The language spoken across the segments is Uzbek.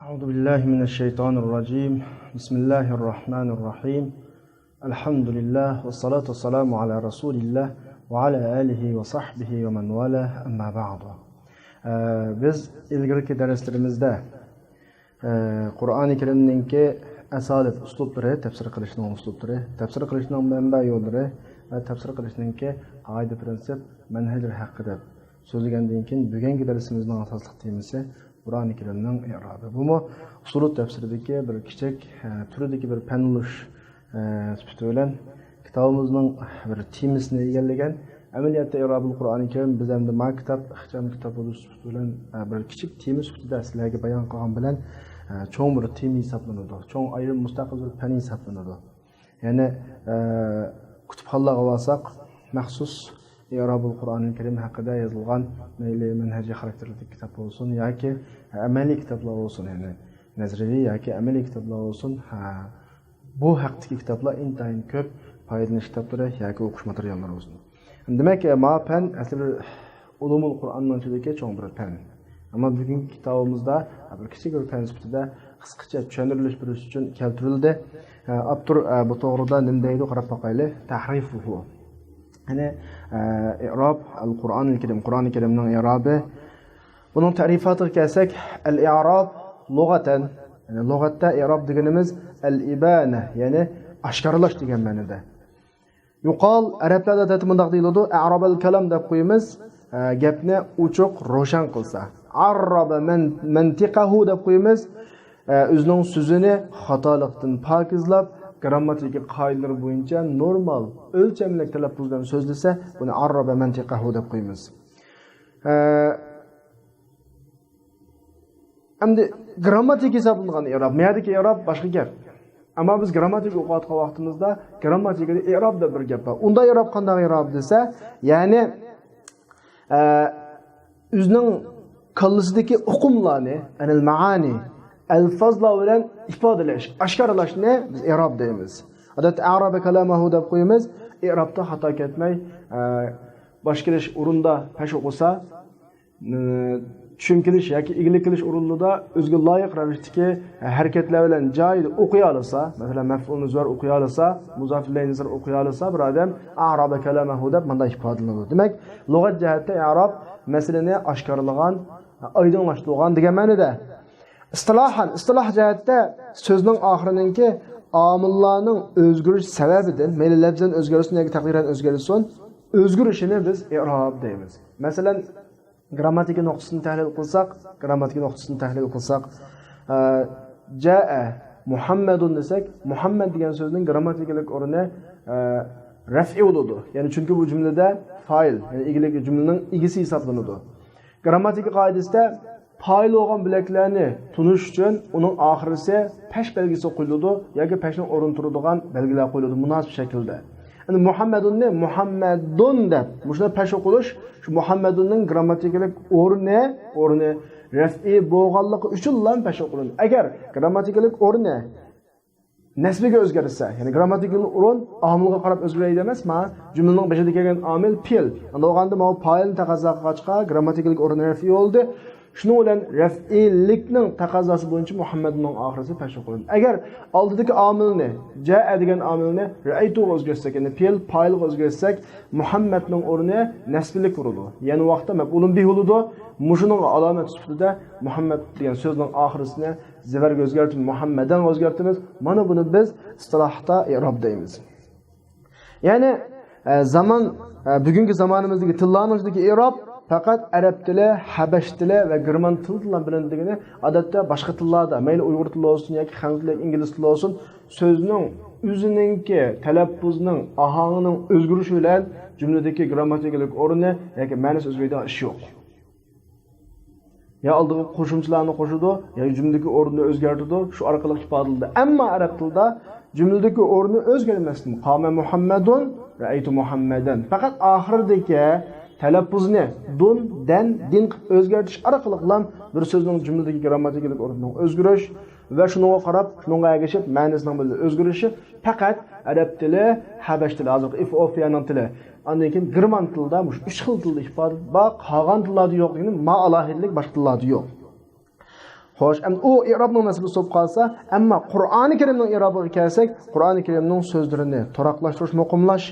أعوذ بالله من الشيطان الرجيم بسم الله الرحمن الرحيم الحمد لله والصلاة والسلام على رسول الله وعلى آله وصحبه ومن والاه أما بعد. Biz ilgirki derslerimizde Kur'an-ı Kerim'ninki asalib uslublari, tafsir qilishning uslublari, tafsir qilishning manba yo'llari va tafsir qilishninki qoida prinsip manhajlar haqida so'zlagandan keyin bugungi darsimizning asosli temasi Kur'an-ı Kerim'nin i'robi. Bu usul tafsiridagi bir kichik turidagi bir panelish sifati bilan kitobimizning bir temasini egallagan. Amaliyotda i'robul Qur'oni Kerim biz endi maktab, ixcham kitob bo'lish sifati bilan bir kichik tema sifatida sizlarga bayon qilgan bilan cho'ng bir tema hisoblanadi. Cho'ng ayrim mustaqil bir fan hisoblanadi. Ya'ni kutubxonalarga olsak, maxsus i'robul Qur'oni Kerim haqida yozilgan mayli manhajiy xarakterli kitob bo'lsin yoki amaliy kitoblar bo'lsin, ya'ni nazariy yoki amaliy kitoblar bo'lsin, bu haqdagi kitoblar intayin ko'p foydali kitoblar yoki o'qish materiallari bo'lsin. Demek ma pen asli ulumul Qur'onning ichidagi cho'ng bir pen. Ama bugungi kitobimizda bir kichik bir pen sifatida qisqacha tushuntirilish berish uchun keltirildi. Abdur bu to'g'rida nima deydi qarab boqaylik. Tahrifuhu. Ya'ni i'rob al-Qur'onil Kerim, Qur'oni Kerimning i'robi. Buning ta'rifatiga kelsak, al-i'rob lug'atan, ya'ni lug'atda i'rob deganimiz al-ibana, ya'ni oshkorlash degan ma'noda. Yuqol arablarda tatmundaq deyiladi, a'rabal kalam deb qo'yamiz, gapni ochiq, ro'shan qilsa. Arraba mantiqahu deb qo'yamiz, o'zining so'zini xatolikdan pokizlab, grammatik qoidalar bo'yicha normal, o'lchamli talaffuz bilan so'zlasa, buni arraba mantiqahu deb qo'yamiz. Endi grammatik hisoblangan i'rob, ma'nodagi i'rob boshqa gap. Ama biz grammatik o'qiyotgan vaqtimizda grammatikada i'rob deb bir gap bor. Unda i'rob qanday i'rob desa, ya'ni o'zining qallasidagi uqumlarni, anil maani, alfazlar bilan ifodalash, oshkorlashni biz i'rob deymiz. Odatda a'roba kalamahu deb qo'yamiz. I'robda xato ketmay, boshqarish o'rinda pash o'qisa, tushunilish yoki ig'lik qilish o'rinida o'ziga loyiq ravishda harakatlar bilan joyida o'qiy olsa, masalan maf'ulni zo'r o'qiy olsa, muzof ilayni zo'r o'qiy olsa, bir odam a'roba kalamahu deb bunday ifodalanadi. Demak, lug'at jihatda i'rob masalani oshkorlagan, oydinlashtirgan degan ma'noda. Istiloh jihatda so'zning oxirininki omillarning o'zgarish sababidan, mayli lafzan o'zgarsin yoki taqdiran o'zgarsin, o'zgarishini biz i'rob deymiz. Masalan, grammatik nuqtasini tahlil qilsak, jaa Muhammadun desak, Muhammad degan so'zning grammatikalik o'rni raf'i bo'ladi. Ya'ni chunki bu jumlada fa'il, ya'ni egalik jumlaning egisi hisoblanadi. Grammatik qoidasida fa'il bo'lgan bilaklarni tunish uchun uning oxirisi pesh belgisi qo'yiladi yoki peshning o'rin turadigan belgilar qo'yiladi munosib shaklda. Yani Muhammedunni Muhammedun deb shuna pesh o'qilish, shu Muhammedunning grammatikalik o'rni raf'i bo'lganligi uchun ham pesh o'qiladi. Agar grammatikalik o'rni nasbiga o'zgarsa, ya'ni grammatikalik o'rin omilga qarab o'zgaraydi emas, jumlaning beshida kelgan omil fe'l. Unda o'g'anda bu fa'il taqozo qilgachqa grammatikalik o'rni raf'i bo'ldi. Shuning bilan raf'ilikning taqozosi bo'yicha Muhammadning oxirisi pesh o'qiladi. Agar oldidagi omilni, jaa degan omilni ra'aytu o'zgarsak, ya'ni fe'l fa'il o'zgarsak, Muhammadning o'rni nasblik bo'ladi. Ya'ni vaqtda maf'ulun bih bo'ladi. Mushuning alomat sifatida Muhammad degan so'zning oxirisini zavarga o'zgartirib Muhammadan o'zgartiramiz. Mana buni biz istilohda i'rob deymiz. Ya'ni bugungi zamonimizdagi tillarimizdagi i'rob faqat arab tili, habash tili va german tili bilan bilindigini, odatda boshqa tillarda, mayli uyg'ur tili bo'lsin yoki xanz tili, ingliz tili bo'lsin, so'zning o'zininki talaffuzning, ohangining o'zgarishi bilan jumladagi grammatikalik o'rni yoki ma'nosi o'zgaradigan ish yo'q. Ya oldiga qo'shimchalarni qo'shadi, ya jumladagi o'rnini o'zgartirdi, shu orqali ifodalanadi. Ammo arab tilida jumladagi o'rni o'zgarmasdi. Qama Muhammadun, ra'aytu Muhammadan. Faqat oxiridagi talaffuzni dun, dan, din o'zgartirish orqali bir so'zning jumladagi grammatikalik o'rnining o'zgarish va shunga qarab, shunga ergashib ma'nosining o'zgarishi faqat arab tili, habash tili, hozir Efiopiyaning tili, andan keyin german tilida, mush 3 xil tilda ifoda bor, qolgan tillarda yo'q, ya'ni ma'alahidlik boshqa tillarda yo'q. Xo'sh, endi u i'robning nasbi bo'lib qolsa, ammo Qur'oni Karimning i'robiga kelsak, Qur'oni Karimning so'zlarini to'raqlashtirish, muqimlash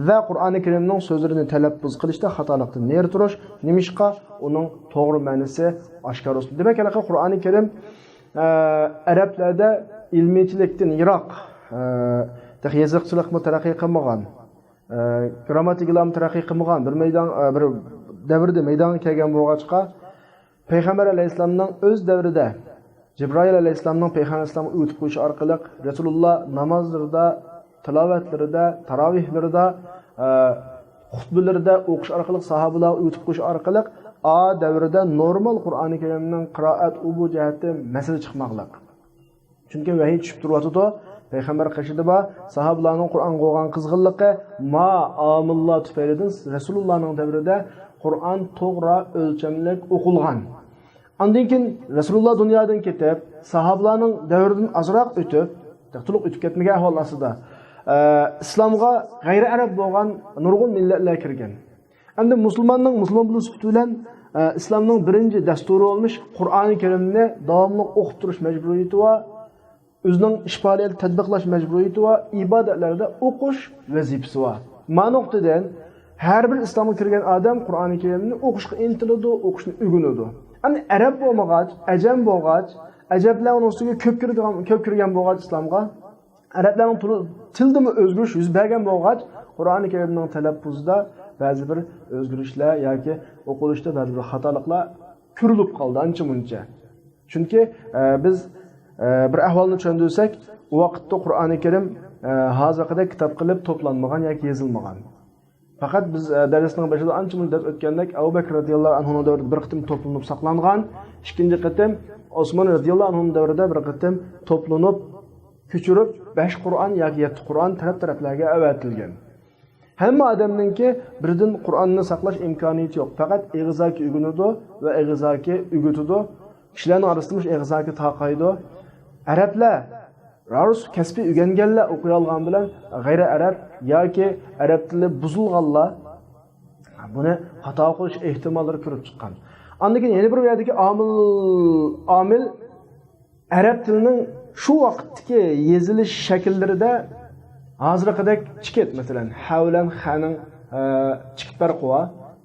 va Qur'oni Karimning so'zlarini talaffuz qilishda xatolikdan ner turish, nimishqa uning to'g'ri ma'nosi oshkor bo'lsin. Demak, Qur'oni Karim arablarda ilmiychilikdan yiroq, yoziqchilikni taraqqiy qilmagan, grammatikalar taraqqiy qilmagan bir davrda maydonga kelgan bo'lg'achqa Payg'ambar alayhisolamning o'z davrida Jibril alayhisolamning payg'ambar alayhisolamga o'tib qo'yishi orqali Rasululloh namozlarida, tilovatlarida, tarovihlarida, xutbalarida o'qish orqali sahobalar o'tib qo'yish orqali a davrida normal Qur'oni Karimning qiroat bu jihati masala chiqmoqliq. Chunki vahiy tushib turyapti. Payg'ambar qashida ba sahobalarning Qur'onga bo'lgan qizg'inligi ma amillar tufaylidan Rasulullohning davrida Qur'on to'g'ri o'lchamlik o'qilgan. Ondan keyin Rasululloh dunyodan ketib, sahobalarning davridan azroq o'tib, to'liq o'tib ketmagan ahvol ostida islomga g'ayri arab bo'lgan nurg'un millatlar kirgan. Endi musulmon bo'lish bilan islomning birinchi dasturi bo'lmish Qur'oni Karimni davomli o'qib turish majburiyati va o'zining ish faoliyatini tatbiqlash majburiyati va ibodatlarda o'qish vazifasi va ma'noqtadan har bir islomga kirgan odam Qur'oni Karimni o'qishga intiladi, o'qishni o'rganadi. Endi arab bo'lmag'ach, ajam bo'lg'ach, ajablar uning ustiga ko'p kirgan bo'lg'ach islomga, arablarning tildimi o'zgarish yuz bergan bo'lg'ach, Qur'oni Karimning talaffuzida ba'zi bir o'zgarishlar yoki o'qilishda ba'zi bir xatoliklar ko'rilib qoldi ancha-muncha. Chunki biz bir ahvolni tushundirsak, u vaqtda Qur'oni Karim hozirgidek kitob qilib to'planmagan yoki yozilmagan. Faqat biz darsning boshida ancha muddat o'tgandek Abu Bakr radhiyallohu anhu davrida bir qitim to'planib saqlangan, ikkinchi qitim Osmon radhiyallohu anhu davrida bir qitim to'planib, ko'chirib 5 Qur'on yoki 7 Qur'on taraf-taraflarga avatilgan. Hamma odamningki birdan Qur'onni saqlash imkoniyati yo'q. Faqat ig'zoki o'rganadi va ig'zoki o'g'itadi. Kishilarning orasida ig'zoki taqaydi. Arablar Rus kasbiy o'rganganlar o'qiy olgan bilan g'ayri arab yoki arab tili buzilganlar buni xato qilish ehtimollari ko'rib chiqqan. Undan keyin yana bir yerdagi omil arab tilining shu vaqtdagi yozilish shakllarida hozirgidek chikit, masalan, ha bilan xaning chikit farqi bor,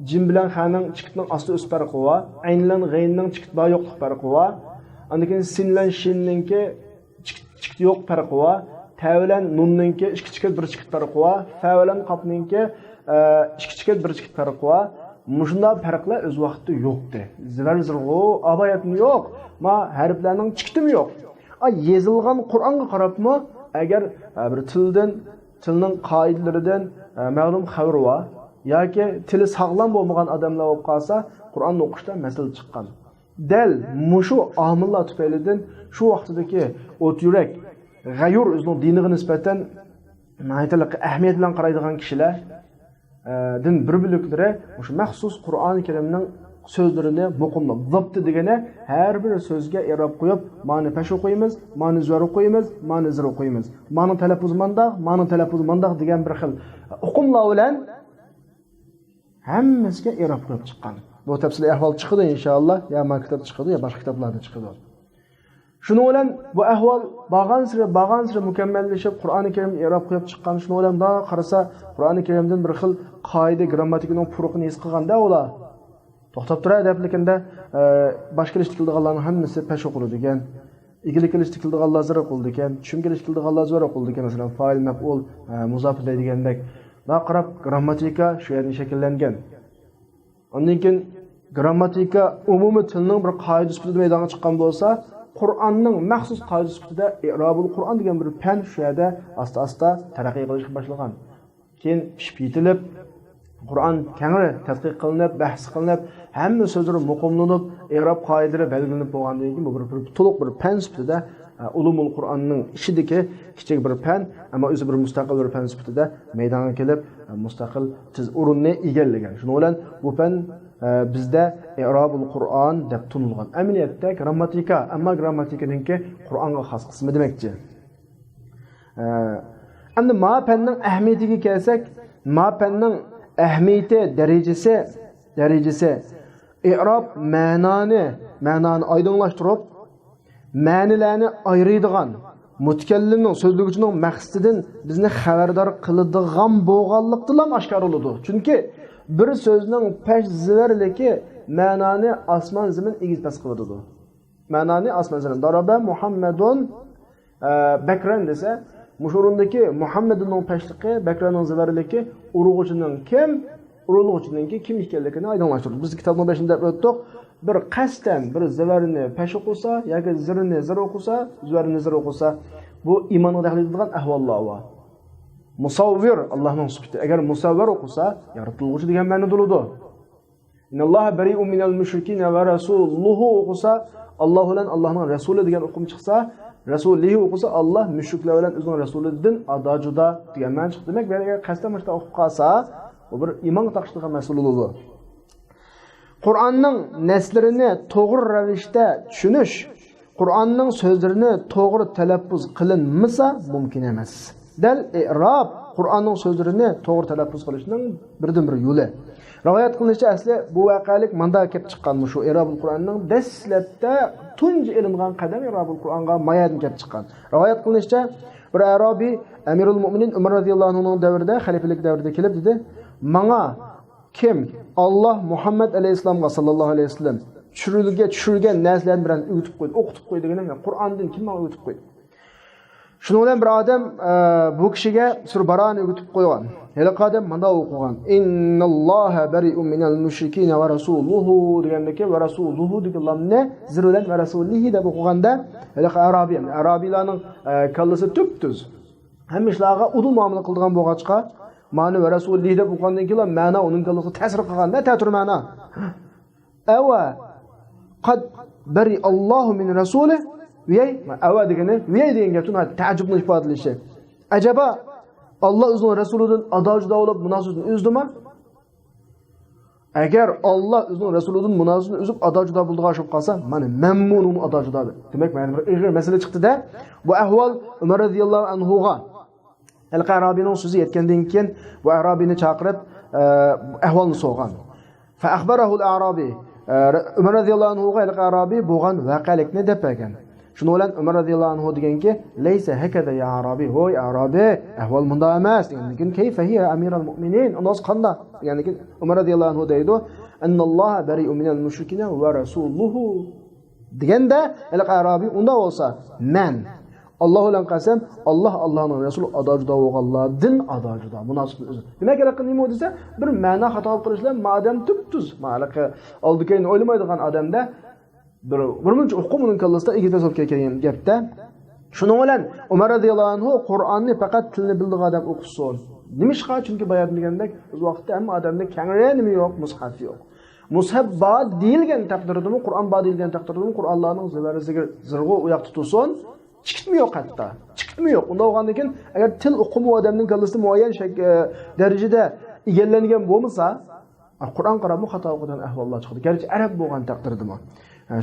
jim bilan xaning chikitning osti o's farqi bor, ayn bilan g'aynning chikit bor yo'qlik farqi bor. Undan keyin sin bilan shinninki chikit yo'q farqi bor. Ta bilan nunninki ikki chikit bir chikit farqi bor. Fa bilan qopninki ikki chikit bir chikit farqi bor. Mushunda farqlar o'z vaqtida yo'qdi. Zirg'o abayatni yo'q. Ma harflarning chikitimi yo'q. Yezilgan Qur'onga qarabmi, agar bir tilning qoidalaridan ma'lum xabar bor yoki tili sog'lom bo'lmagan odamlar bo'lib qolsa, Qur'onni o'qishda masala chiqqan. Dal mushu omillar tufaylidan shu vaqtdagi o't yurak, g'ayur o'zining diniga nisbatan aytalik ahamiyat bilan qaraydigan kishilar din bir bo'liklari o'sha maxsus Qur'oni Karimning so'zlarini muqimlab, zabti degani har bir so'zga i'rob qo'yib, ma'ni pash o'qiymiz, ma'ni zo'r o'qiymiz, ma'ni zir o'qiymiz. Ma'ni talaffuz mandaq degan bir xil o'qimlar bilan hammasiga i'rob qo'yib chiqqan. Bu tafsiliy ahvol chiqadi inshaalloh, ya maktab chiqadi, ya boshqa kitoblarda chiqadi. Shuning bilan bu ahvol bag'an sira mukammallashib, Qur'oni Karim i'rob qo'yib chiqqan. Shuning bilan da qarasa, Qur'oni Karimdan bir xil qoida, grammatikaning furuqini his qilganda ular to'xtab turadi, lekinda boshqa ishtildiganlarning hammasi pash o'qiladi ekan. Igilik ishtildiganlar zir o'qildi ekan, tushumga ishtildiganlar zo'r o'qildi ekan, masalan, fa'il, maf'ul, muzof degandek. Va qarab grammatika shu yerda shakllangan. Ondan keyin grammatika umumiy tilning bir qoida sifatida maydonga chiqqan bo'lsa, Qur'onning maxsus qoida sifatida i'robul Qur'on degan bir fan shu yerda asta-asta taraqqiy qilishga boshlagan. Keyin pishib yetilib, Qur'on kengri tadqiq qilinib, bahs qilinib, hamma so'zlar muqimlanib, i'rob qoidalari belgilanib bo'lgandan keyin bu bir to'liq bir fan sifatida ulumul Qur'onning ichidagi kichik bir fan, ammo o'zi bir mustaqil bir fan sifatida maydonga kelib, mustaqil tiz o'rinni egallagan. Shuning bilan bu fan bizda i'robul Qur'on deb tunilgan. Amaliyotda grammatika, ammo grammatikaninki Qur'onga xos qismi demakchi. Endi ma fanning ahamiyatiga kelsak, ma fanning ahamiyati darajasi i'rob ma'noni oydinlashtirib, ma'nilarni ayiradigan mutakallimning so'zlovchining maqsadidan bizni xabardor qiladigan bo'lganlikdan oshkor bo'ladi. Chunki bir so'zning pesh zivarligi ma'noni osmon zamin egiz pas qiladi. Ma'noni osmon zamin daraba Muhammadun Bakran desa, mushurundagi Muhammadning peshligi, Bakranning zivarligi urug'uchining kim, urug'uchining kim ekanligini oydinlashtirdi. Biz kitobning 5-da o'tdik. Bir qasdan bir zivarni pesh o'qisa yoki zirini zir o'qisa, zivarini zir o'qisa, bu iymonga daxllaydigan ahvollar bor. Musavvir Allohning sifati. Agar musavvir o'qisa, yaratuvchi degan ma'noda bo'ladi. Innalloha bari'un minal mushrikeen va rasuluhu o'qisa, Alloh bilan Allohning rasuli degan o'qim chiqsa, rasulihi o'qisa, Alloh mushriklar bilan o'zining rasulidan ado juda degan ma'no chiqdi. Demak, agar qasdan boshqa o'qib qolsa, bu bir iymon taqishdigan mas'ul bo'ladi. Qur'onning naslarini to'g'ri ravishda tushunish, Qur'onning so'zlarini to'g'ri talaffuz qilinmasa mumkin emas. Dal i'rob Qur'onning so'zlarini to'g'ri talaffuz qilishning birdan-bir yo'li. Rivoyat qilinishicha asli bu voqelik manda kelib chiqqan shu i'robul Qur'onning dastlabda tunji ilingan qadam i'robul Qur'onga mayadan kelib chiqqan. Rivoyat qilinishicha bir Arabiy Amirul Mu'minin Umar radhiyallohu anhuning davrida, xalifalik davrida kelib dedi: "Menga kim Allah Muhammed aleyhisselamga sallallahu aleyhi ve sellem tushirgan narsalarni bilan o'tib qo'ydi, o'qitib qo'ydi degan, Qur'ondan kim menga o'tib qo'ydi?" Shundan bilan bir odam bu kishiga sur barani o'tib qo'ygan. Hali odam manda o'qigan. Innalloha bari'un minal mushrikeen va rasuluhu degandagi va rasuluhu degan lamni zir bilan va rasulihi deb o'qiganda, hali Arabiylarning kallasi tub-tuz. Hamma ishlarga udul muomala qiladigan bo'lg'achqa ma'ni va rasulihi deb o'qigandan keyin ma'no uning kallasiga ta'sir qilganda ta'tir ma'no. Ava qad bari Allohu min rasulihi Viyay, ava degani, viyay degan gapni ta'jibni ifodalashi. Ajaba Alloh o'zining rasulidan ado juda bo'lib munosabatni uzdimi? Agar Alloh o'zining rasulidan munosabatni uzib ado juda bo'ldigan bo'lib qolsa, mana mamnunun ado juda. Demak, mana bir ig'ir masala chiqdi-da. Bu ahvol Umar radhiyallohu anhuga Al-Qarabiyning so'zi yetgandan keyin bu Arabiyni chaqirib ahvolni so'rgan. Fa akhbarahu al-Arabi. Umar radhiyallohu anhuga Al-Qarabiy bo'lgan voqelikni deb bergan. Shuni bilan Umar radhiyallohu anhu deganki, "Laysa hakada ya Arabiy, hoy Arabiy, ahvol bunda emas." Degandan kayfa hiya amiral mu'minin? Unos qanda? Degandan keyin Umar radhiyallohu anhu deydi, "Annalloha bari'un minal mushrikeen va rasuluhu." Deganda Al-Qarabiy unda bo'lsa, men Alloh bilan qasam, Allohning rasuli ado juda bo'lganlardan ado juda munosib o'zi. Demak, nima desa, bir ma'no xato qilishlar madam tub-tuz, ma'laqi oldikeyn o'ylamaydigan odamda birmuncha o'qumining kallasida egizda solib kelgan gapda. Shuning bilan Umar radhiyallohu anhu Qur'onni faqat tilni bildigan odam o'qisin. Nimishqa? Chunki bayon degandek, o'z vaqtida hamma odamda kangre nima yo'q, mushaf yo'q. Mushaf bor deyilgan taqdirdami, Qur'on bor deyilgan taqdirdami, Qur'onlarning zivarisiga zirg'u uyoq tutulsin, chiqitmi yo'q hatto. Chiqitmi yo'q. Unda bo'lgandan keyin agar til o'qimi odamning kallasida muayyan darajada egallangan bo'lmasa, Qur'on qarab xato o'qigan ahvollar chiqadi. Garchi arab bo'lgan taqdirdami.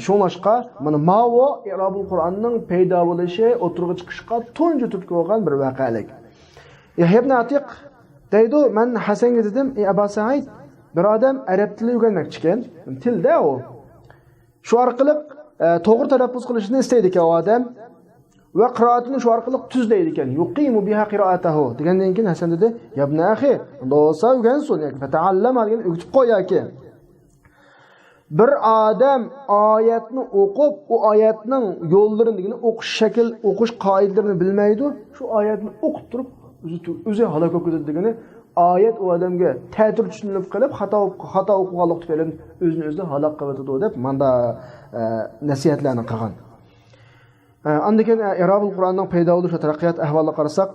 Shunlashqa mana mavo i'robul Qur'onning paydo bo'lishi, o'tirg'i chiqishga tunji turtki bo'lgan bir voqelik. Yahya ibn Atiq deydi, men Hasanga dedim, "Ey Abu Said, bir odam arab tilini o'rganmoqchi ekan, tilda u. Shu orqali to'g'ri talaffuz qilishni istaydi ekan odam va qiroatini shu orqali tuzlaydi ekan. Yuqimu biha qiroatahu." Degandan keyin Hasan dedi, "Ya ibn akhi, do'sa o'rgansin, yoki fata'allama degan o'qitib qo'y yoki." Bir adam oyatni o'qib, u oyatning yo'llarini, o'qish shakl, o'qish qoidalarini bilmaydi, shu oyatni o'qib turib o'zi halok bo'ladi degani, oyat u odamga ta'tir tushunilib qilib, xato o'qiganlik tufayli o'zini o'zi halok qiladi deb manda nasihatlarni qilgan. Andikan i'robul Qur'onning paydo bo'lish va taraqqiyot ahvolini qarasak,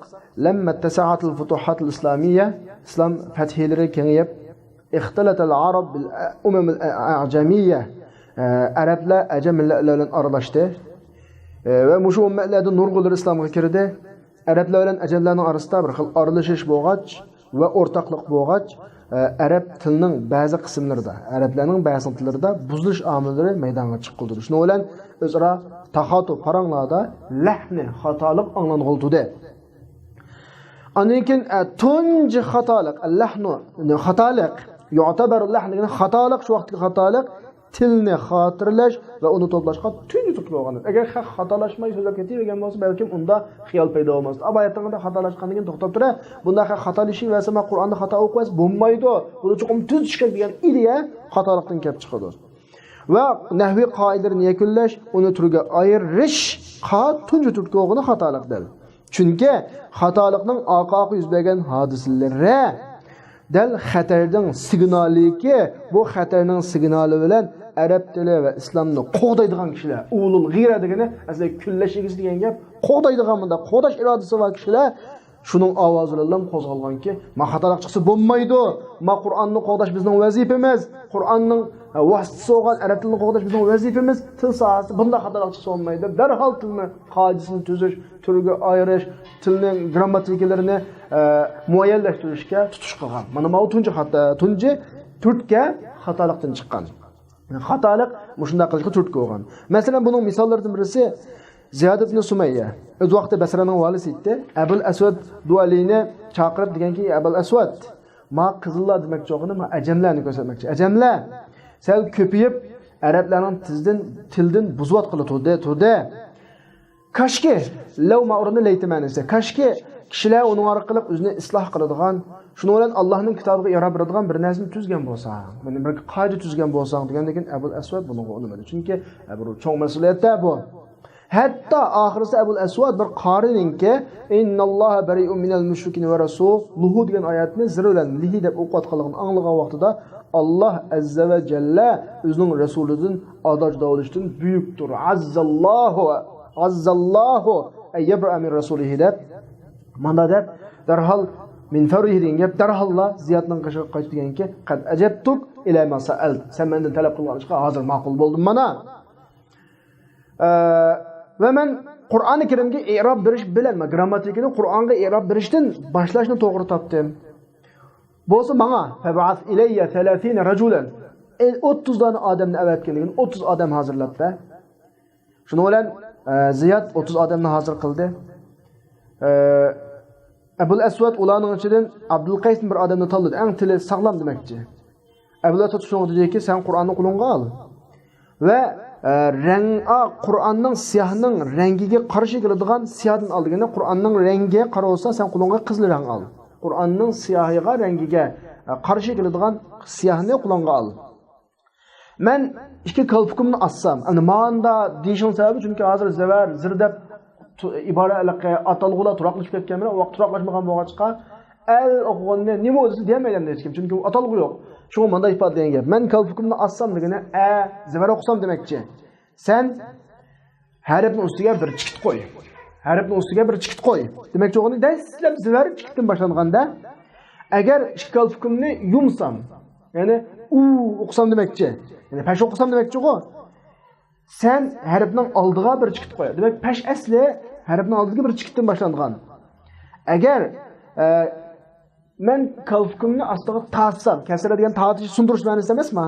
lamma tasa'atul futuhatul islamiyya, islom fathilari kengayib, ixtilat al-arab bil umam al-a'jamiyya, arablar ajam millatlar bilan aralashdi va mushu ummatlardan nurg'ullar islomga kirdi. Arablar bilan ajamlarning orasida bir xil aralashish bo'lg'ach va o'rtoqlik bo'lg'ach, arab tilining ba'zi qismlarida, arablarning ba'zi tillarida buzilish omillari maydonga chiqildi. Shuning bilan o'zaro taxatu paranglarda lahni xatolik anglang'ildi. Ondan keyin tunji xatolik, lahnu xatolik, yu'tabar lahn degan xatolik, shu vaqtdagi xatolik tilni xotirlash va uni to'plashga tunji tutib qo'ygan. Agar xatolashmay so'zlab ketavergan bo'lsa, balkim unda xiyol paydo bo'lmasdi. Abayatda xatolashgandan keyin to'xtab turib, bunda xatolishi va sama Qur'onni xato o'qish bo'lmaydi. Buni chuqur tuz kerak degan ideya xatolikdan kelib chiqadi. Va nahviy qoidalarni yakunlash, uni turga ayirish tunji tutib qo'ygani xatolikdir. Chunki xatolikning oqoqi yuz bergan hodisalari dal xatarning signaliki, bu xatarning signali bilan arab tili va islomni qo'g'daydigan kishilar, ulul g'ira degani aslida kullash egiz degan gap, qo'g'daydigan bunda qo'g'dash irodasi bor kishilar shuning ovozi bilan qo'zg'alganki, ma xatolik chiqsa bo'lmaydi. Ma Qur'onni qo'g'dash bizning vazifamiz. Qur'onning vasitasi bo'lgan arab tilini qo'g'dash bizning vazifamiz. Til sohasida bunday xatolik chiqsa bo'lmaydi. Darhol tilni qoidasini tuzish, turga ayirish, tilning grammatikalarini muayyanlashtirishga tutish qilgan. Mana bu tunji turtga xatolikdan chiqqan. Xatolik shunday qilishga turtga bo'lgan. Masalan, buning misollaridan birisi Ziyad ibn Sumayya. O'z vaqtida Basraning valisi edi. Abul Aswad Dualini chaqirib deganki, Abul Aswad, ma qizillar demoqchi o'g'ini, ma ajamlarni ko'rsatmoqchi. Ajamlar sal ko'payib arablarning tildan buzvat qilib turdi. Kashki law ma'runi laytimanisa. Kashki kishilar uning orqali o'zini isloh qiladigan, shuning bilan Allohning kitobiga yarab beradigan bir narsani tuzgan bo'lsa, mana bir qoida tuzgan bo'lsa degandan keyin Abul Aswad bunga unamadi. Chunki bu cho'ng mas'uliyatda bu. Hatta oxirisi Abul Aswad bir qorininki innalloha bari'un minal mushrikin va rasuluhu degan oyatni zir bilan lihi deb o'qiyotganligini anglagan vaqtida Alloh azza va jalla o'zining rasulidan adoj davlishdan buyukdir. Azzallohu ayyabra min rasulihi deb mana deb darhol min farihi degan gap darholla Ziyodning qishiga qaytganki qad ajabtuk ila ma sa'al. Sen mendan talab qilganingga hozir ma'qul bo'ldim mana. Va men Qur'oni Karimga i'rob berish bilan, grammatikani Qur'onga i'rob berishdan boshlashni to'g'ri topdim. Bo'lsa menga fab'ath ilayya 30 rajulan. 30 dona odamni avatganligini 30 odam hozirlabdi. Shuning bilan Ziyod 30 odamni hozir qildi. Abul Aswad ularning ichidan Abdul Qays bir odamni tanladi. Eng tili sog'lom demakchi. Abul Aswad shunga dediki, sen Qur'onni qo'lingga ol. Va Qur'onning siyahning rangiga qarshi keladigan siyahdan ol deganda Qur'onning rangiga qarasa sen qo'lingga qizil rang ol. Qur'onning siyahiga rangiga qarshi keladigan siyahni qo'lingga ol. Men ikki kalpukumni assam. Endi manda deyishim sababi chunki hozir zavar zirdab iboralarga atalg'ular turaqlashib ketgan bilan vaqt turaqlashmagan bo'lg'achqa al o'qig'onni nima o'zi demayman hech kim chunki atalg'u yo'q. Shu manda ifodalangan gap. Men kalpukumni assam degani zavar o'qisam demakchi. Sen harfning ustiga bir chikit qo'y. Harfning ustiga bir chikit qo'y. Demakchi o'g'ini dastlab zavar chikitdan boshlanganda agar ikki kalpukumni yumsam, ya'ni o'qisam demakchi. Ya'ni pash o'qisam demakchi o'g'u. Sen harfning oldiga bir chikit qo'y. Demak pash asli harfning oldiga bir chikitdan boshlangan. Agar men kalpukumni ostiga tassam, kasra degan tatish sundirish ma'nosida emasmi?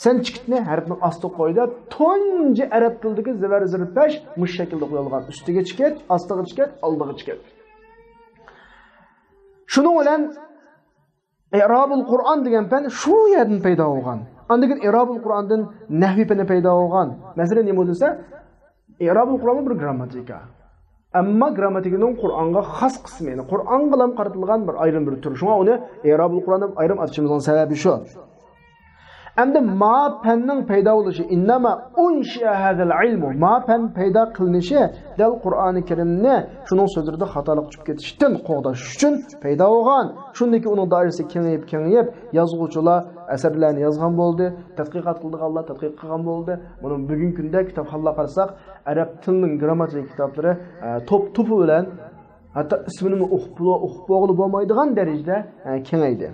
Sen chikitni harfning ostiga qo'yda, tunji arab tilidagi zavar pash mush shaklda qo'yilgan. Ustiga chikit, ostiga chikit, oldiga chikit. Shuning bilan i'robul Qur'on degan fan shu yerdan paydo bo'lgan. Andakin i'robul Qur'ondan nahviy fani paydo bo'lgan. Masalan, nima bo'lsa, i'robul Qur'on bir grammatika. Ammo grammatikaning Qur'onga xos qismi, ya'ni Qur'on bilan qaratilgan bir ayrim bir tur. Shunga uni i'robul Qur'on deb ayrim atishimizning sababi shu. Endi ma fanning paydo bo'lishi, innama unshiya hadal ilmu, ma fan paydo qilinishi dal Qur'oni Karimni shuning so'zlarida xatolik chiqib ketishdan qo'g'dash uchun paydo bo'lgan. Shundaki uning doirasi kengayib, yozuvchilar asarlarni yozgan bo'ldi, tadqiqot qilganlar tadqiq qilgan bo'ldi. Buni bugungi kunda kitobxonlar qarasak, arab tilining grammatik kitoblari to'pi bilan hatto ismini o'qib bo'lmaydigan darajada kengaydi.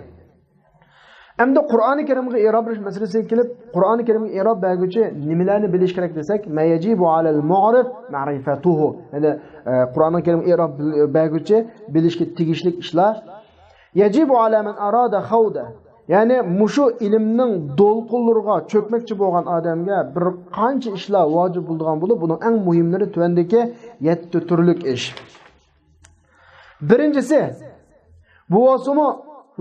Endi Qur'oni Karimga i'rob berish masalasiga kelib, Qur'oni Karimga i'rob berguvchi nimalarni bilish kerak desak, mayajibu alal mu'rif ma'rifatuhu. Ya'ni Qur'oni Karimga i'rob berguvchi bilishga tegishli ishlar. Yajibu ala man arada khawda. Ya'ni mushu ilmning do'lqinlariga cho'kmoqchi bo'lgan odamga bir qancha ishlar vojib bo'lgan bo'lib, buning eng muhimlari tuvandagi 7 turlik ish. Birinchisi, bu osmo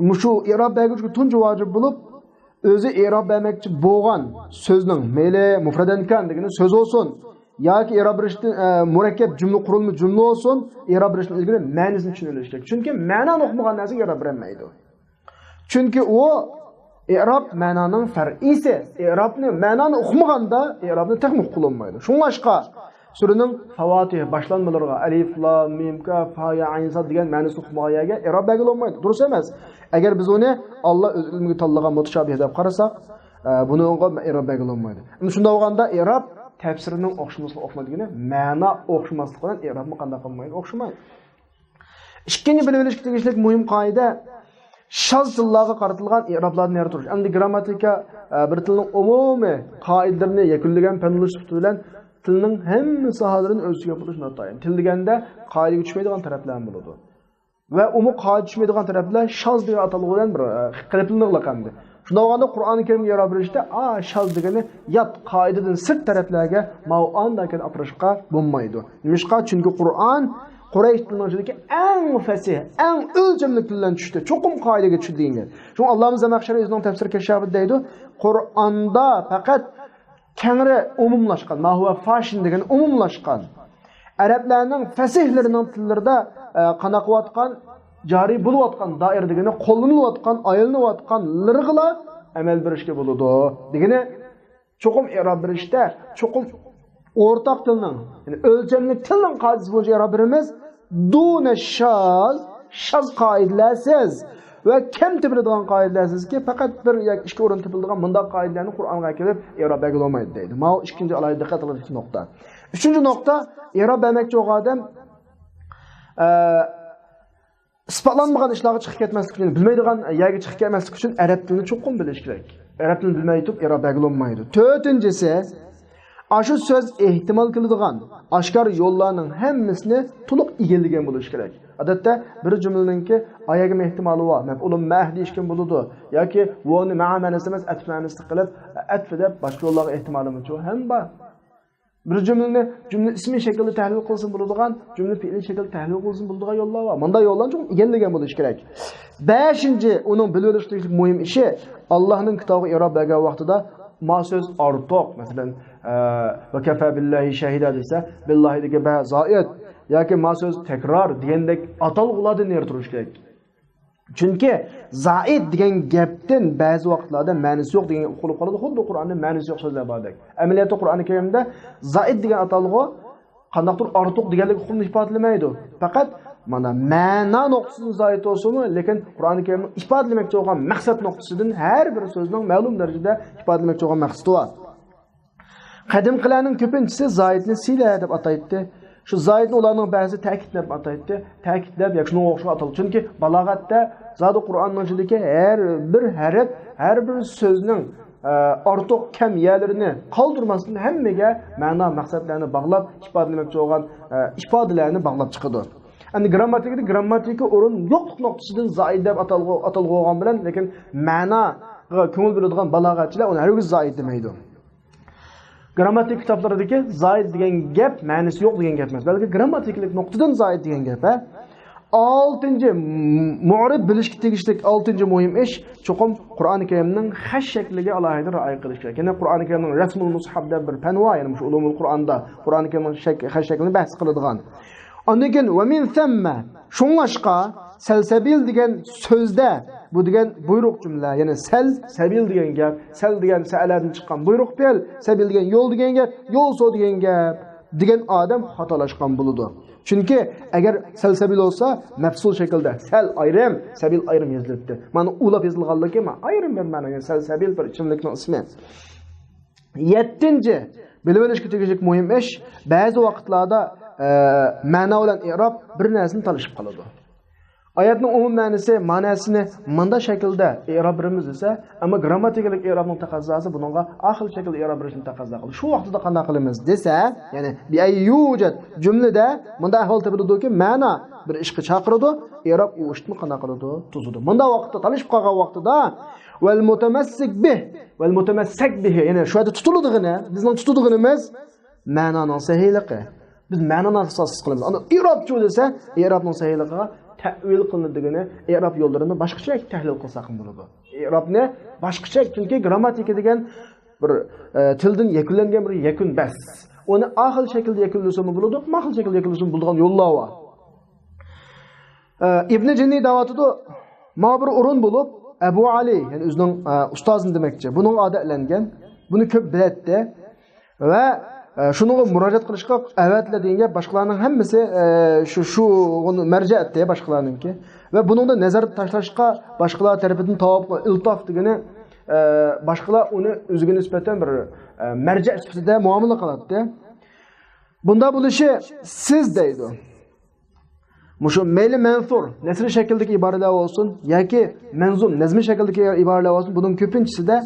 mushu i'rob berguvchi tunji vojib bo'lib, o'zi i'rob bermoqchi bo'lgan so'zning mayli mufradan kan degani so'z olsun yoki i'rob berishdan murakkab jumla qurilma jumla olsun i'rob berishdan ilgari ma'nosini tushunilishi kerak. Chunki ma'noni o'qimagan narsaga i'rob bermaydi. Chunki u i'rob ma'noning far'isi. I'robni ma'noni o'qimaganda i'robni tahqiq qilinmaydi. Shunlashqa suraning Favatih boshlanmalariga alif, lam, mim, kaf, ha, ya, ayn, sad degan ma'nosini o'qimaganga i'rob berolmaydi. Durust emas. Agar biz uni Alloh o'z ilmiga tanlagan mutashabih deb qarasak, buni unga i'rob berolmaydi. Endi shunda bo'lganda i'rob tafsirining o'xshamasligi o'xshamaydigini, ma'no o'xshamasligi bilan i'robni qanday qilmaydi? O'xshamaydi. Ikkinchi bilib olishga tegishli muhim qoida shaz tillarga qaratilgan i'roblarni yaratirish. Endi grammatika bir tilning umumiy qoidalarini yakunlagan fanlar bilan tilning hamma sohalarini o'z ichiga olish notayin. Til deganda qoidaga tushmaydigan taraflar bo'ladi. Va umumiy qoida tushmaydigan taraflar shaz degan atalg'i bilan bir qilibliqlar qamdi. Shunda olganda Qur'oni Karimga yarob berishda shaz degani yot qoidadan sirt taraflarga ma'andakan aprashqa bo'lmaydi. Nimishqa? Chunki Qur'on Quraysh tilining eng fasih, eng o'lchamli tildan tushdi. Cho'qim qoidaga tushdi degan. Shu Allohimiz Zamaxshari o'zining tafsir kashafida deydi, Qur'onda faqat kengri umumlashgan, mahva fashin degan umumlashgan. Arablarning fasihlarining tillarida qanaqayotgan, joriy bo'layotgan, doir degani qo'llanilayotgan, aylanayotgan lirg'ila amal berishga bo'ladi. Degani cho'qim i'rob berishda, cho'qim o'rtaq tilning, ya'ni o'lchamli tilning qoidasi bo'yicha i'rob beramiz. Duna shaz qoidalarsiz va kam topiladigan qoidalarsizki, faqat bir yoki ikki o'rin topiladigan bunday qoidalarni Qur'onga kelib i'rob berga olmaydi deydi. Mana ikkinchi alohida diqqat qilish nuqta. Uchinchi nuqta, i'rob bermoqchi bo'lgan odam isbotlanmagan ishlarga chiqib ketmaslik uchun, bilmaydigan yerga chiqib ketmaslik uchun arab tilini cho'qim bilish kerak. Arab tilini bilmay turib i'rob berga olmaydi. To'rtinchisi, Aşı söz ehtimal qiladigan oshkor yo'llarning hammasini to'liq egallagan bo'lish kerak. Odatda bir jumlaningki oyagim ehtimoli bor, maf'ulun mah deyishgan bo'ladi yoki voni ma'anasi emas atf ma'nosini qilib atf deb boshqa yo'llarga ehtimoli ham bor. Bir jumla ismi shaklida tahlil qilsin bo'ladigan, jumla fe'li shaklida tahlil qilsin bo'ladigan yo'llar bor. Bunday yo'llarni cho'q egallagan bo'lish kerak. 5-chi, uning bilib olishlik muhim ishi Allohning kitobiga i'rob bergan vaqtida ma söz ortoq, masalan ve kefa billahi şahida desa, billahi dege ba zaid yoki ma söz tekrar degandek atalg'ulardan turish kerak. Chunki zaid degan gapdan ba'zi vaqtlarda ma'nosi yo'q degan o'qilib qoladi. Xuddi Qur'onda ma'nosi yo'q so'zlar bordek. Amaliyotda Qur'oni Karimda zaid degan atalg'u qandaqdir ortiq deganlik hukmni ifodalamaydi. Faqat mana ma'no nuqtasidan zaid bo'lsa-mu, lekin Qur'oni Karim ifodalamoqchi bo'lgan maqsad nuqtasidan har bir so'zning ma'lum darajada ifodalamoqchi bo'lgan maqsadi bor. Qadimqilarning ko'pinchisi zaidni sila deb ataydi. Shu zaidni ularning ba'zi ta'kidlab ataydi. Ta'kidlab yoki shunga o'xshab ataladi. Chunki balog'atda zodi Qur'onning ichidagi har bir harf, har bir so'zning ortiq kam yerlarini qoldirmasdan hammaga ma'no maqsadlarni bog'lab ifodalamoqchi bo'lgan ifodalarni bog'lab chiqadi. Endi grammatika o'rin yo'qlik nuqtasidan zaid deb atalgan bilan, lekin ma'noga ko'ngil beradigan balog'atchilar uni hargiz zaid demaydi. Grammatik kitoblaridagi zaid degan gap ma'nosi yo'q degan gap emas, balki grammatiklik nuqtadan zaid degan gap. 6-chi, mu'rib bilishga tegishli 6-chi muhim ish cho'qim Qur'oni Karimning xash shakliga alohida rioya qilish kerak. Ya'ni Qur'oni Karimning rasmul mushafda bir fan va ya'ni shu ulumul Qur'onda Qur'oni Karimning xash shaklini bahs qiladigan. Ondan keyin va min thamma shunlashqa salsabil degan so'zda bu degan buyruq jumla, ya'ni sabil degan gap, sal degan sa'alardan chiqqan buyruq fe'l, sabil degan yo'l degan gap, yo'l so degan gap degan odam xatolashgan bo'ladi. Chunki agar salsabil bo'lsa, mafsul shaklda sal ayrim, sabil ayrim yozilibdi. Mana ulab yozilganligi ma ayrim bir ma'noga salsabil bir ichimlikning ismi. 7-chi, bilib olishga tegishli muhim ish, ba'zi vaqtlarda ma'no bilan i'rob bir narsani talashib qoladi. Oyatning umum ma'nosini manda shaklda i'rob beramiz desa, ammo grammatikalik i'robning taqozosi buningga ahil shaklda i'rob berishni taqozo qiladi. Shu vaqtida qanday qilamiz desa, ya'ni bi ayyujat jumlada munda ahvol topiladi-ki, ma'no bir ishga chaqiradi, i'rob u ishni qanday qiladi, tuzadi. Munda vaqtda talashib qolgan vaqtida val mutamassak bihi, ya'ni shu yerda tutiladigan, bizning tutadiganimiz ma'noning sahihligi. Biz ma'noni asossiz qilamiz. Ana i'robchi desa, i'robning sahihligiga ta'vil qilinadiganini i'rob yo'llarini boshqacha tahlil qilsak bo'ladi. I'robni boshqacha, chunki grammatika degan bir tildan yakunlangan bir yakun bas. Uni ahil shaklda yakunlasa bo'ladi, mahil shaklda yakunlasa bo'ladigan yo'llar bor. Ibn Jinni davatida ma bir o'rin bo'lib, Abu Ali, ya'ni o'zining ustozini demakchi. Buning odatlangan, buni ko'p bilatdi va shunga murojaat qilishga avatla degan boshqalarning hammasi shu uni marja etdi boshqalarningki va buningda nazar tashlashga boshqalar tarafidan tavob iltof degani boshqalar uni o'ziga nisbatan bir marja sifatida muomala qiladi. Bunda bo'lishi siz deydi. Mushu mayli mansur nasr shaklidagi iboralar bo'lsin yoki manzum nazmi shaklidagi iboralar bo'lsin, buning ko'pinchisida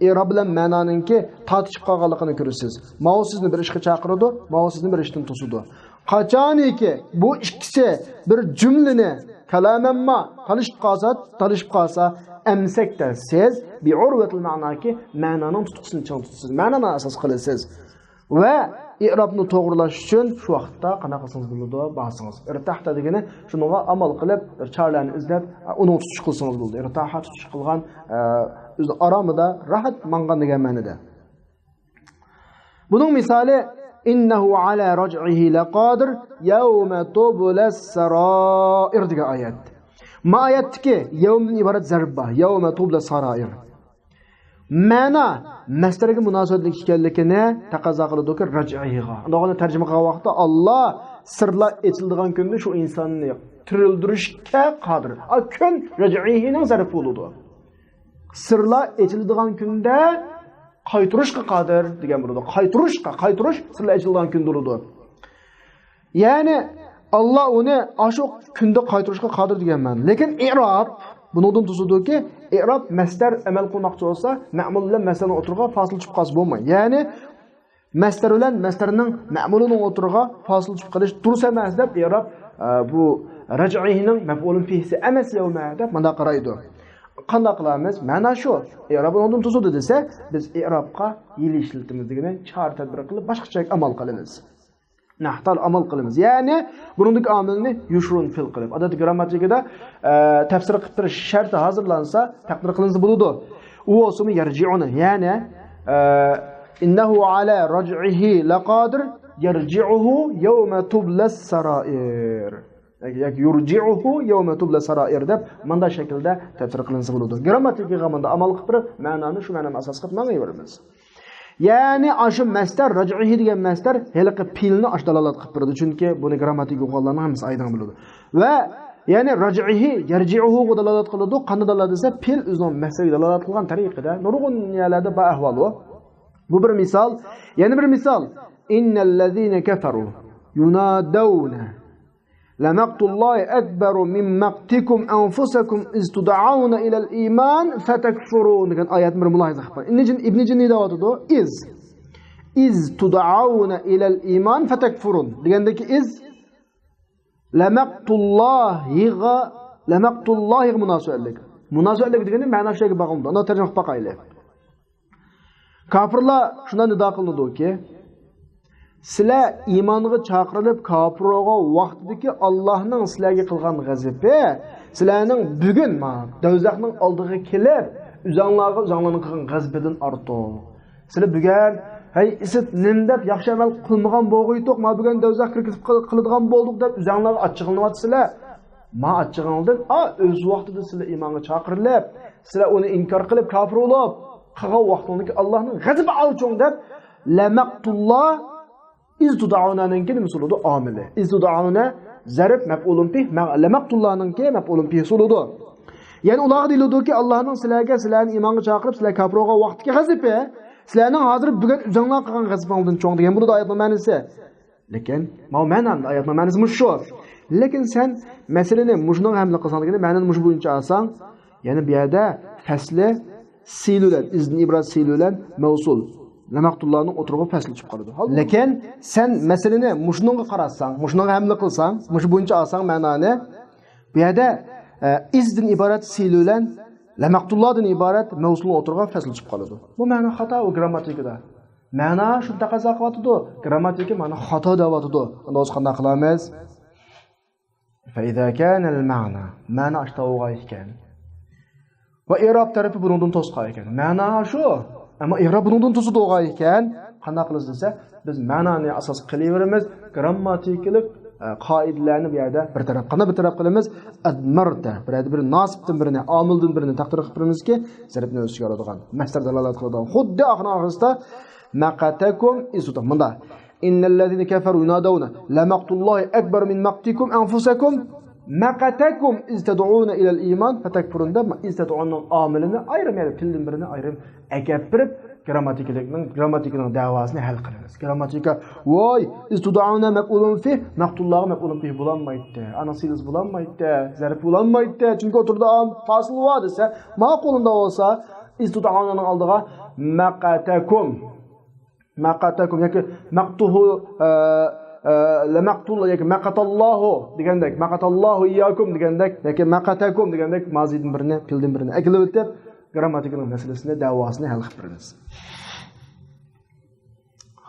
i'rob bilan ma'noninki tortishib qolganligini ko'rasiz. Ma'u sizni bir ishga chaqiradi, ma'u sizni bir ishdan to'sadi. Qachoniki bu ikkisi bir jumlani kalamanma talishib qolsa, amsakda siz bi urvatil ma'noki ma'noning tutqisini chaqirasiz. Ma'noni asos qilasiz. Va i'robni to'g'rilash uchun shu vaqtda qanaqa qilsangiz bo'ladi, bahsingiz. Irtahta degani shunga amal qilib, chorlarni izlab, uni tutish qilsangiz bo'ladi. Irtaha tutish qilgan o'zi oromida rahat mangan degan ma'noda. Buning misoli innahu ala raj'ihi laqadir yawma tublas sarair degan oyat. Ma oyatdagi yawmdan iborat zarb bor. Yawma tublas sarair. Ma'na masdarga munosabatli ekanligini taqozo qiladi raj'iga. Uni tarjima qilgan vaqtda Alloh sirlar etiladigan kunda shu insonni tirildirishga qodir. Kun raj'ihining zarfi bo'ladi. Sirlar etiladigan kunda qaytirishga qodir degan bo'ladi. Qaytirish sirlar etiladigan kunda bo'ladi. Ya'ni Alloh uni shu kunda qaytirishga qodir degan ma'no. Lekin i'rob bundan tuzudiki, i'rob masdar amal qilmoqchi bo'lsa, ma'mul bilan masdarning o'tirig'iga fasil chiqib qolsa bo'lmaydi. Ya'ni masdar bilan masdarning ma'mulining o'tirig'iga fasil chiqib qolish durust emas deb i'rob bu raj'ihining maf'ulun fihsi emas yawma deb mana qaraydi. Qanday qilamiz? Mana shu. I'rob undan tuzudi desa, biz i'robga yil ishlatimizdagini chor tadbir qilib boshqacha amal qilamiz. Nahtal amal qilamiz. Ya'ni buningdagi omilni yushrun fil qilib. Odat grammatikada tafsir qilib turish sharti hozirlansa, taqdir qilinsa bo'ladi. U o'simi yarji'una. Ya'ni innahu ala raj'ihi laqadir yarji'uhu yawma tublas sarair. Yoki yurji'uhu yawma tublas sarair deb mana shaklda tafsir qilinsa bo'ladi. Grammatikaga manda amal qilib turib, ma'noni shu ma'noga asos qilib ma'nayveramiz. Ya'ni ashu masdar raj'ihi degan masdar haliqi pilni dalolat qilib turadi. Chunki buni grammatik o'qollarning hammasi aydin biladi. Va ya'ni raj'ihi yarji'uhu dalolat qiladi. Qanday dalolat desa, pil o'zining masdariga dalolat qilgan tariqada nurg'un yerlarda ba ahvoli. Bu bir misol. Yana bir misol. Innal ladzina kafaru yunadawna lamaqtullahi akbaru min maqtikum anfusakum iz tud'auna ila al-iman fatakfurun degan oyatni bir mulohaza qilib. Ibn Jinni davatida iz tud'auna ila al-iman fatakfurun degandagi iz lamaqtullahi munosabatlik. Munosabatlik degani ma'no shunga bog'liq. Uni tarjima qilib boqaylik. Kafirlar shundan nido qilinadiki, sizlar iymonga chaqirilib kofirga vaqtidagi Allohning sizlarga qilgan g'azabi, sizlarning bugun do'zaxning oldiga kelib, o'zinglarning qilgan g'azabidan ortiq. Sizlar bugun hay isit nim deb yaxshi amal qilmagan bo'g'iydiq, ma bugun do'zax kirgizib qiladigan bo'ldik deb o'zinglarga achchig'lanyapsizlar. Ma achchig'inglardan o'z vaqtida sizlar iymonga chaqirilib, sizlar uni inkor qilib kofir bo'lib, qilgan vaqtingizda Allohning g'azabi olchung deb lamaqtulloh İzduda'una'nınki misuludu amili. İzduda'una zarif mef'ulun pih, lemaqtullah'nınki mef'ulun pih suludu. Yani ulağı diludu ki Allah'ın sizlerin imanı çağırıp sizler kaproga vaqtiki gazipi, sizlerin hazır bugün üzerine qilgan gazipi aldın çoğun degan bu da ayetning ma'nosi. Lekin ma ma'nan ayetning ma'nosi shu. Lekin sen meseleni mujning hamla qilsan degani ma'noni mush bo'yicha olsang, ya'ni bu yerda fasli silulan, izni ibrat silulan mavsul. Lamaqtullahning o'tirg'i fasli chiqib qoladi. Lekin sen masalani mushnunga qarasang, mushnunga hamla qilsang, mush bo'yicha olsang ma'noni, bu yerda izdin iborat silulan, lamaqtullahdan iborat mavsulning o'tirg'i fasli chiqib qoladi. Bu ma'no xato u grammatikada. Ma'no shu taqozo qilyapti, grammatika ma'no xato deyapti. Unda o'z qanday qilamiz? فإذا كان المعنى معنى اشتوغا ekan va i'rob tarafi bundan to'sqa ekan. Ma'no shu, ammo i'rob bundan to'sqa ekan. Qanday qilamiz desa, biz ma'noni asos qilaveramiz, grammatikalik qoidalarni bu yerda bir taraf qilamiz. Admarta, bir nasibdan birini, omildan birini taqdir qilib turamizki, zarfni o'ziga oladigan, masdar dalolat qiladigan. Xuddi oxirida maqatakum isutum. Bunda innallazina kafaru yunaduna la maqtullahi akbar min maqtikum anfusakum maqatakum istad'una ila al-iman fatakfurunda istad'una amilini ayrim yani tildan birini ayrim akabirib grammatikaning davosini hal qilamiz. Grammatika voy istud'una maqulun fi maqtullahu maqulun fi bulanmaydi. Anasiz bulanmaydi, zarf bulanmaydi. Chunki o'tirda fasl va desa, maqulunda bo'lsa istud'unaning oldiga maqatakum yoki maqtuhu la maqtul yoki maqatallohu degandek, maqatallohu iyyakum degandek yoki maqatakum degandek mazidin birini, fildan birini aklab o'tib grammatikaning masalasini, davosini hal qilib beramiz.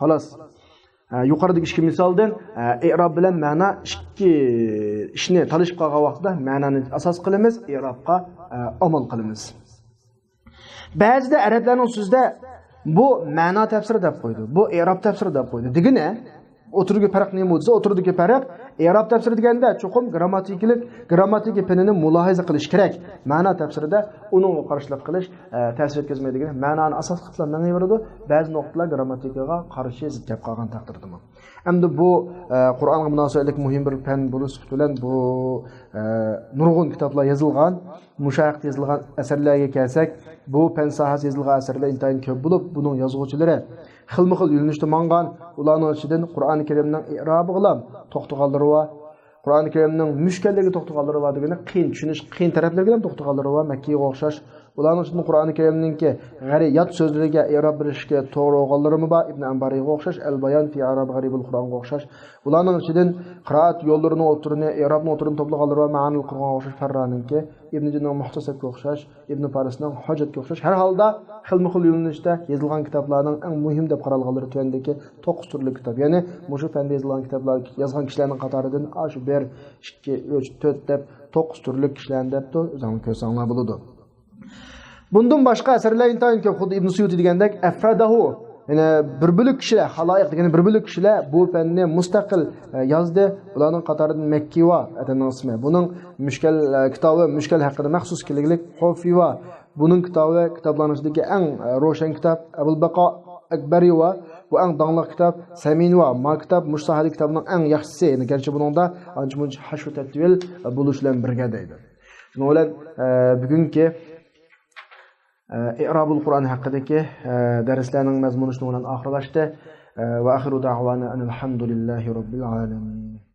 Xolos. Yuqoridagi ikki misoldan i'rob bilan ma'no ikki ishni talishib qolgan vaqtda ma'noni asos qilamiz, i'robga amal qilamiz. Ba'zida arablarning so'zida bu ma'no tafsiri deb qo'ydi. Bu i'rob tafsiri deb qo'ydi. Degini o'tirgi farq nima bo'lsa, o'tirdagi farq i'rob tafsiri deganda cho'qim grammatik penini mulohaza qilish kerak. Ma'no tafsirida uning qarshilik qilish ta'sir etkazmaydigan ma'noni asos qilib manaveradi. Ba'zi nuqtalar grammatikaga qarshi zid gap qolgan taqdirda. Endi bu Qur'onga munosabatlik muhim bir fan bo'lish bilan bu nurg'un kitoblar yozilgan, mushayyiq yozilgan asarlarga kelsak, bu fan sohasida yozilgan asarlar intayin ko'p bo'lib, buning yozuvchilari xilma-xil yo'nalishda mangan, ularning ichidan Qur'oni Karimning i'robi bilan to'xtaganlari va Qur'oni Karimning mushkalligi to'xtaganlari va degani qiyin tushunish, qiyin taraflarga ham to'xtaganlari va Makkaga o'xshash. Ularning ichidan Qur'oni Karimningki g'ariyat so'zlariga i'rob berishga to'g'ri bo'lganlarimi bor, Ibn Ambariga o'xshash, Al-Bayan fi Arab g'aribul Qur'onga o'xshash. Ularning ichidan qiroat yo'llarining o'tirini, i'robning o'tirini to'plaganlari va ma'nil Qur'onga o'xshash Farraninki, Ibn Jinning Muhtasabga o'xshash, Ibn Farisning Hujjatga o'xshash. Har holda xilma-xil yo'nalishda yozilgan kitoblarning eng muhim deb qaralganlari tuyandagi 9 turli kitob. Ya'ni mushu fanda yozilgan kitoblar yozgan kishilarning qatoridan shu 1, 2, 3, 4 deb 9 turli kishilarni deb o'zingizlar ko'rsanglar bo'ladi. Bundan boshqa asarlar intayin ko'p, xuddi Ibn Suyuti degandek afradahu, ya'ni bir bo'lik kishilar, haloyiq degani bir bo'lik kishilar bu fanni mustaqil yozdi. Ularning qatoridan Makkiva ataning ismi. Buning mushkal kitobi, mushkal haqida maxsus keliglik Xofiva. Buning kitobi kitoblarning eng ro'shan kitob Abul Baqo Akbariva. Bu eng dangli kitob Saminva. Ma kitob Mustahali kitobining eng yaxshisi. Ya'ni garchi buningda ancha-muncha hashv tatvil bo'lishlar birga deydi. Shuni bilan bugungi i'robul Qur'on haqidagi darslarning mazmuni shundan oxirlashdi. Va axiru da'vana alhamdulillahi robbil alamin.